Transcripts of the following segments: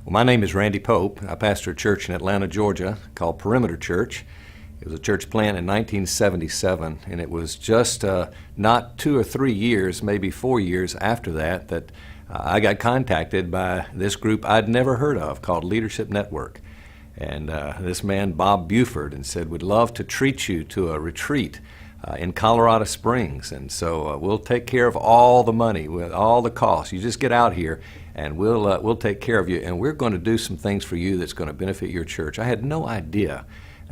Well, my name is Randy Pope. I pastor a church in Atlanta, Georgia called Perimeter Church. It was a church plant in 1977, and it was just not 2 or 3 years, maybe 4 years after that I got contacted by this group I'd never heard of called Leadership Network. And this man, Bob Buford, and said, we'd love to treat you to a retreat in Colorado Springs. And so we'll take care of all the money, with all the costs. You just get out here and we'll take care of you. And we're going to do some things for you that's going to benefit your church. I had no idea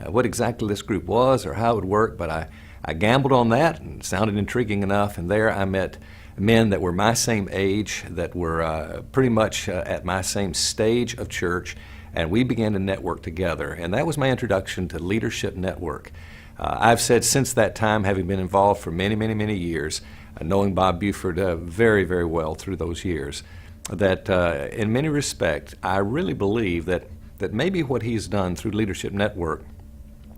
what exactly this group was or how it would work, but I gambled on that and it sounded intriguing enough. And there I met men that were my same age, that were pretty much at my same stage of church. And we began to network together. And that was my introduction to Leadership Network. I've said since that time, having been involved for many, many, many years, knowing Bob Buford very, very well through those years, that in many respects, I really believe that maybe what he's done through Leadership Network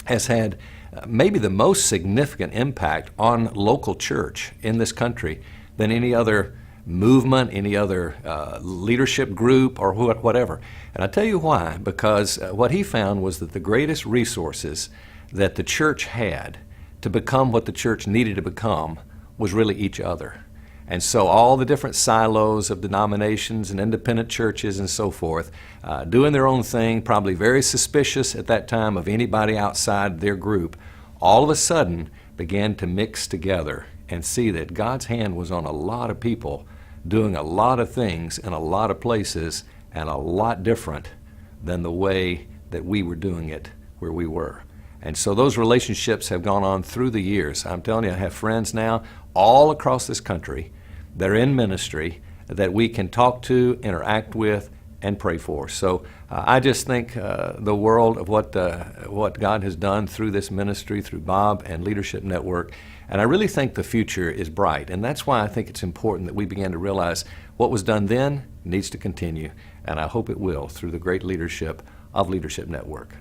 has had maybe the most significant impact on local church in this country than any other movement, any other leadership group or whatever. And I tell you why, because what he found was that the greatest resources that the church had to become what the church needed to become was really each other. And so all the different silos of denominations and independent churches and so forth, doing their own thing, probably very suspicious at that time of anybody outside their group, all of a sudden began to mix together and see that God's hand was on a lot of people doing a lot of things in a lot of places and a lot different than the way that we were doing it where we were. And so those relationships have gone on through the years. I'm telling you, I have friends now all across this country that are in ministry that we can talk to, interact with, and pray for. So I just think the world of what God has done through this ministry, through Bob and Leadership Network, and I really think the future is bright. And that's why I think it's important that we begin to realize what was done then needs to continue, and I hope it will through the great leadership of Leadership Network.